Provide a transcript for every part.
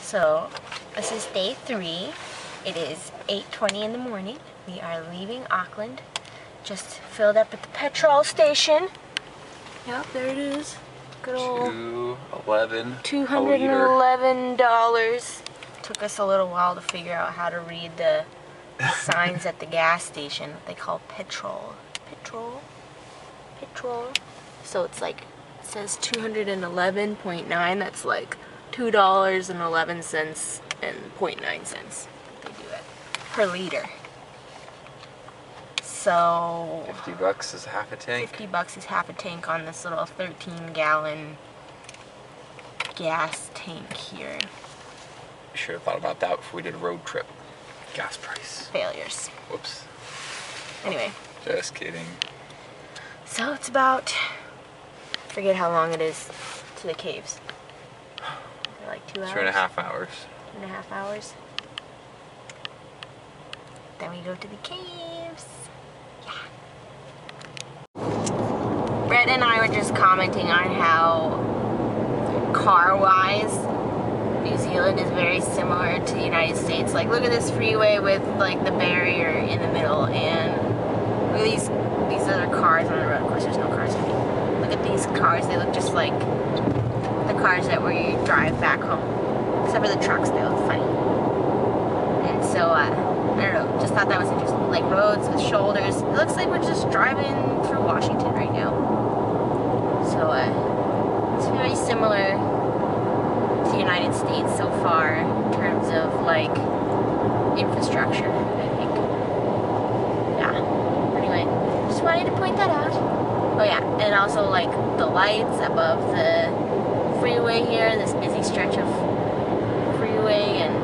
So this is day 3. It is 8:20 in the morning. We are leaving Auckland. Just filled up at the petrol station. Yep, there it is. Good old $211. Took us a little while to figure out how to read the signs at the gas station. They call petrol. Petrol. So it's like, it says 211.9. That's like $2.11 and 0.9 cents. They do it per liter. So 50 bucks is half a tank. 50 bucks is half a tank on this little 13-gallon gas tank here. We should have thought about that before we did a road trip. Gas price. Failures. Whoops. Anyway. Just kidding. So it's about, I forget how long it is to the caves. Is it like 2 hours? 2.5 hours. 2.5 hours. Then we go to the caves. Yeah. Brett and I were just commenting on how car-wise New Zealand is very similar to the United States. Like, look at this freeway with like the barrier in the middle, and look at these other cars on the road. Of course, there's no cars for me. Look at these cars. They look just like the cars that we drive back home, except for the trucks. They look funny. And so I don't know. Just thought that was interesting. Like roads with shoulders. It looks like we're just driving through Washington right now. So it's very similar to the United States so far in terms of like infrastructure, I think. Yeah. Anyway, just wanted to point that out. Oh yeah, and also like the lights above the freeway here, this busy stretch of freeway, and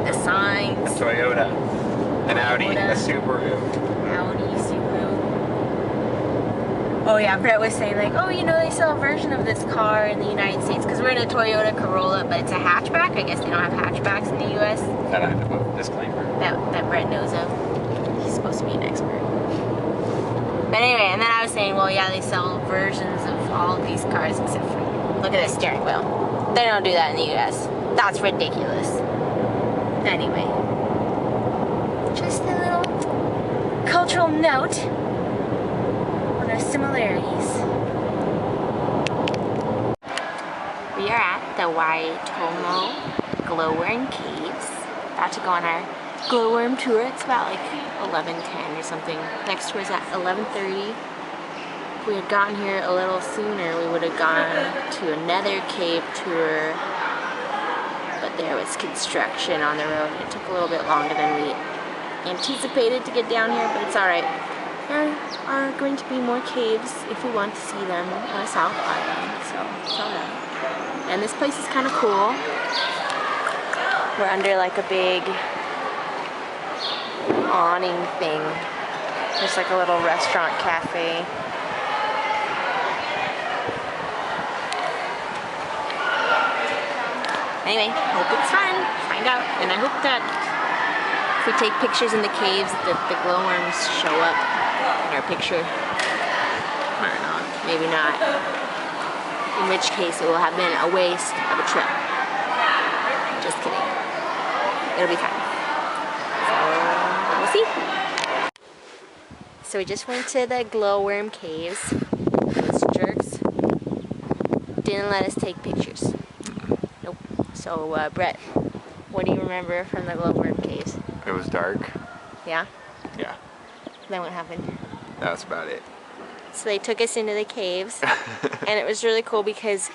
the signs. A Toyota, an Audi, a Subaru. Audi, Subaru. Oh yeah, Brett was saying like, oh, you know, they sell a version of this car in the United States because we're in a Toyota Corolla, but it's a hatchback. I guess they don't have hatchbacks in the U.S. That I have a disclaimer. That Brett knows of. He's supposed to be an expert. But anyway, and then I was saying, well, yeah, they sell versions of all of these cars except for, look at this steering wheel. They don't do that in the U.S. That's ridiculous. Anyway, just a little cultural note on our similarities. We are at the Waitomo glowworm caves. About to go on our glowworm tour. It's about like 11:10 or something. Next tour is at 11:30. If we had gotten here a little sooner, we would have gone to another cave tour. But there was construction on the road. It took a little bit longer than we anticipated to get down here, but it's alright. There are going to be more caves if we want to see them on South Island, so it's alright. And this place is kind of cool. We're under like a big awning thing. There's like a little restaurant cafe. Anyway, hope it's fun. Find out. And I hope that if we take pictures in the caves, that the glowworms show up in our picture. Or not. Maybe not. In which case, it will have been a waste of a trip. Just kidding. It'll be fun. So, we'll see. So we just went to the glowworm caves. Those jerks didn't let us take pictures. Nope. So, Brett, what do you remember from the glowworm caves? It was dark. Yeah? Yeah. Then what happened? That was about it. So they took us into the caves, and it was really cool because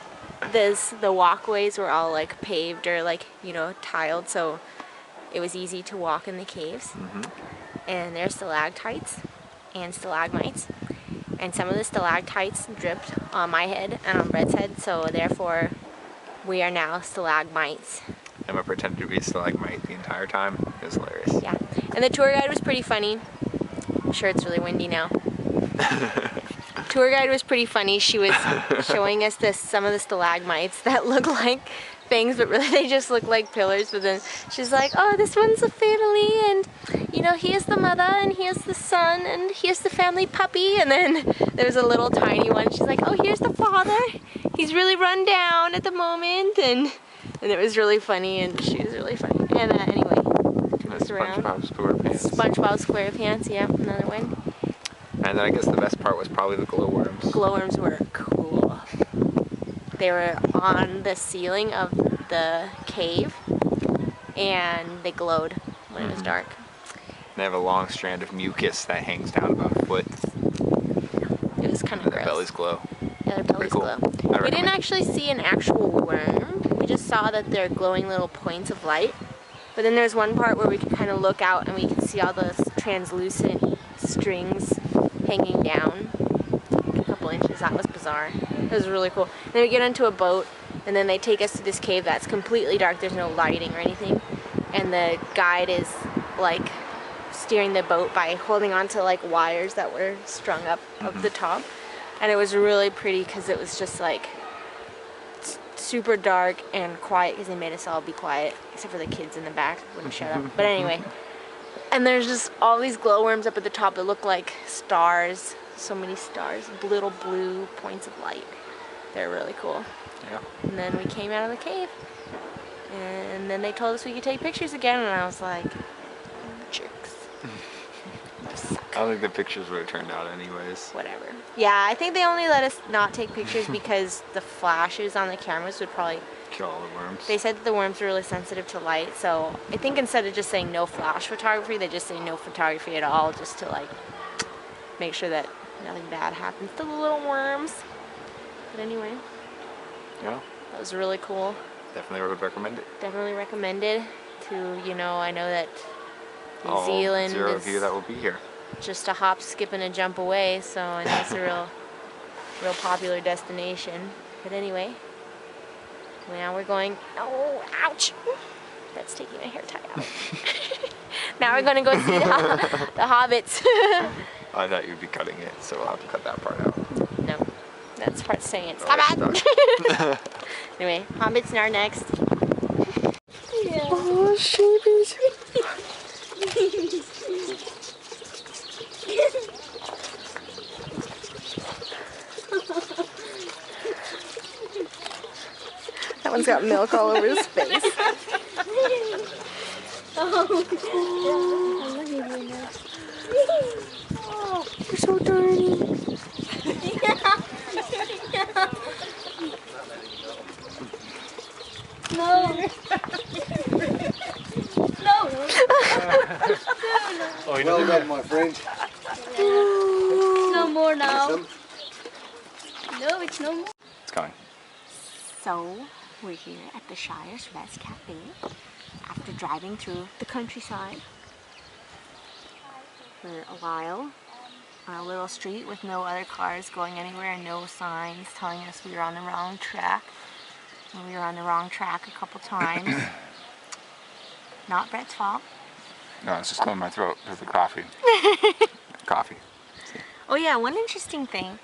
the walkways were all like paved or like, you know, tiled, so it was easy to walk in the caves. And there's stalactites and stalagmites, and some of the stalactites dripped on my head and on Brett's head, so therefore we are now stalagmites. I'm gonna pretend to be a stalagmite the entire time. It was hilarious. Yeah, and the tour guide was pretty funny. I'm sure it's really windy now. Tour guide was pretty funny. She was showing us some of the stalagmites that look like things, but really they just look like pillars. But then she's like, oh, this one's a family, and you know, here's the mother, and here's the son, and here's the family puppy. And then there's a little tiny one. She's like, oh, here's the father. He's really run down at the moment, and And it was really funny, and she was really funny. And anyway, took us around. SpongeBob SquarePants. SpongeBob SquarePants, yep, another one. And then I guess the best part was probably the glowworms. Glowworms were cool. They were on the ceiling of the cave, and they glowed when it was dark. They have a long strand of mucus that hangs down about a foot. It was kind of gross. Their bellies glow. Yeah, their bellies cool. glow. I We didn't actually see an actual worm. We just saw that they're glowing little points of light. But then there's one part where we could kind of look out and we could see all those translucent strings hanging down a couple inches. That was bizarre. It was really cool. Then we get into a boat, and then they take us to this cave that's completely dark. There's no lighting or anything. And the guide is like steering the boat by holding on to like wires that were strung up of the top. And it was really pretty because it was just like super dark and quiet because they made us all be quiet except for the kids in the back wouldn't shut up. But anyway, and there's just all these glowworms up at the top that look like stars. So many stars, little blue points of light. They're really cool. Yeah. And then we came out of the cave, and then they told us we could take pictures again, and I was like, jerks. I don't think the pictures would have turned out anyways. Whatever. Yeah, I think they only let us not take pictures because the flashes on the cameras would probably Kill all the worms. They said that the worms are really sensitive to light, so I think instead of just saying no flash photography, they just say no photography at all, just to like make sure that nothing bad happens to the little worms. But anyway, Yeah. that was really cool. Definitely would recommend it. Definitely recommended to, you know, I know that New All Zealand 0 is of you that will be here. just a hop, skip, and a jump away, so I know it's a real popular destination. But anyway, now we're going, oh, ouch! That's taking my hair tie out. Now we're going to go see the hobbits. I thought you'd be cutting it, so we'll have to cut that part out. No, that's part staying. Stop Alright, it! Anyway, hobbits are next. Yeah. Oh, sheepies. That one's got milk all over his face. Oh, you're so dirty. No. No. Oh, Well done, my friend. No more now. No, it's no more. It's coming. So, we're here at the Shire's Rest Cafe after driving through the countryside for a while on a little street with no other cars going anywhere and no signs telling us we were on the wrong track. And we were on the wrong track a couple times. Not Brett's fault. No, it's just clearing my throat with the coffee. Coffee. Oh yeah, one interesting thing.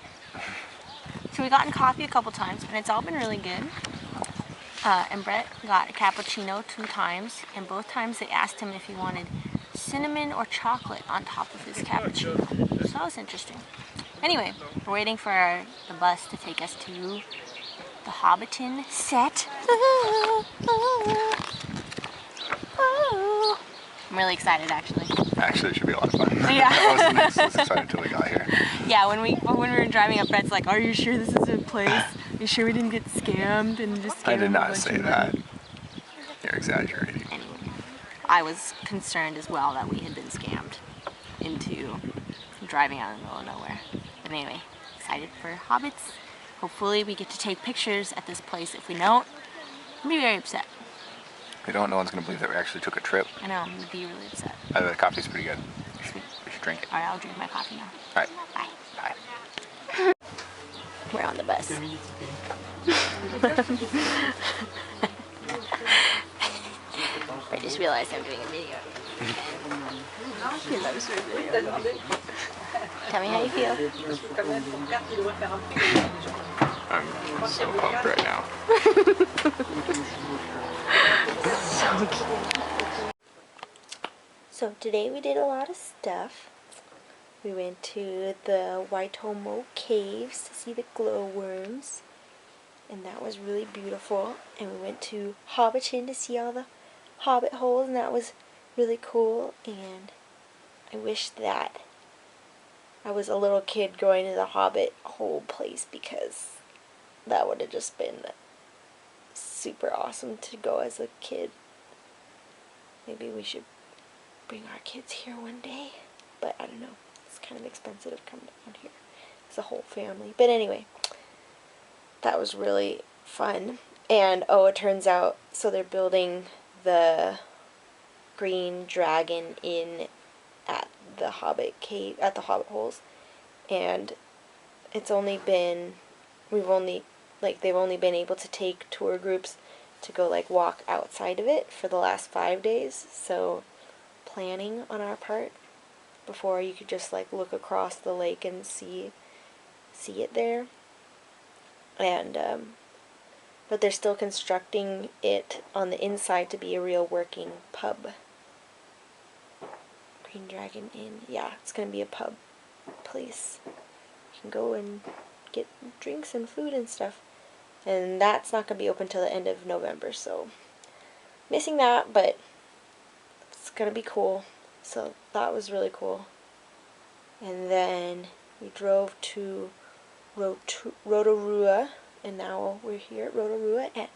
So we gotten coffee a couple times and it's all been really good. And Brett got a cappuccino 2 times, and both times they asked him if he wanted cinnamon or chocolate on top of his cappuccino. So that was interesting. Anyway, we're waiting for the bus to take us to the Hobbiton set. I'm really excited, actually. Actually, it should be a lot of fun. Yeah. I was excited until we got here. Yeah, when we were driving up, Brett's like, "Are you sure this is a place? Are you sure we didn't get scammed and just?" I did scam a not bunch say of that. money?" You're exaggerating. Anyway, I was concerned as well that we had been scammed into driving out in the middle of nowhere. But anyway, excited for hobbits. Hopefully we get to take pictures at this place. If we don't, I'll be very upset. If we don't, no one's going to believe that we actually took a trip. I know, I'm going to be really upset. By the way, the coffee's pretty good. Sweet. We should drink it. Alright, I'll drink my coffee now. Alright. Bye. Bye. We're on the bus. I just realized I'm doing a video. He loves her video. Tell me how you feel. I'm so pumped right now. So cute. So today we did a lot of stuff. We went to the Waitomo caves to see the glowworms. and that was really beautiful. And we went to Hobbiton to see all the hobbit holes, and that was really cool. And I wish that I was a little kid going to the hobbit hole place, because that would have just been super awesome to go as a kid. Maybe we should bring our kids here one day, but I don't know. It's kind of expensive to come down here as a whole family. But anyway, that was really fun. And oh, it turns out, so they're building the green dragon in at the Hobbit cave, at the Hobbit holes, and it's only been, they've only been able to take tour groups to go like walk outside of it for the last 5 days. So planning on our part, before you could just like look across the lake and see it there. And but they're still constructing it on the inside to be a real working pub. Green Dragon Inn. Yeah, it's gonna be a pub place. You can go and get drinks and food and stuff. And that's not gonna be open till the end of November, so missing that, but it's gonna be cool. So that was really cool. And then we drove to Rotorua, and now we're here at Rotorua at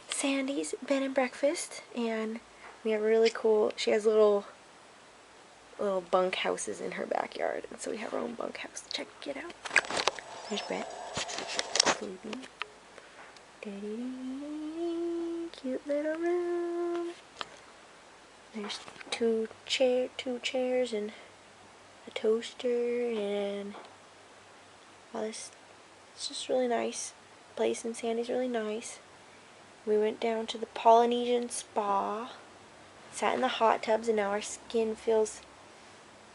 Sandi's Bed and Breakfast, and we have a really cool, she has little bunk houses in her backyard, and so we have our own bunk house. Check it out. There's Brett sleeping. Cute little room. There's two chairs and a toaster and all this. It's just really nice place, and Sandy's really nice. We went down to the Polynesian Spa, sat in the hot tubs, and now our skin feels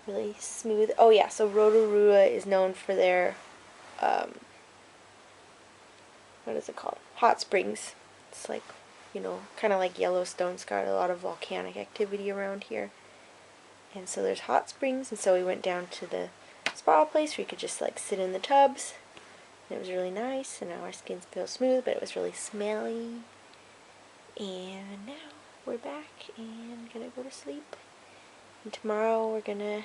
really smooth. Oh yeah, so Rotorua is known for their what is it called? Hot springs. It's like, you know, kind of like Yellowstone's got a lot of volcanic activity around here. And so there's hot springs, and so we went down to the spa place where you could just like sit in the tubs. And it was really nice, and now our skin feels smooth, but it was really smelly. And now we're back and gonna go to sleep. And tomorrow we're gonna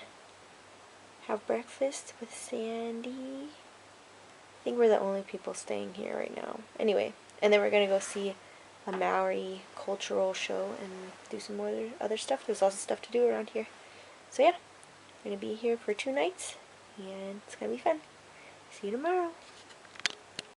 have breakfast with Sandy. I think we're the only people staying here right now. Anyway, and then we're gonna go see a Maori cultural show and do some more other stuff. There's lots of stuff to do around here. So yeah, we're gonna be here for 2 nights, and it's gonna be fun. See you tomorrow.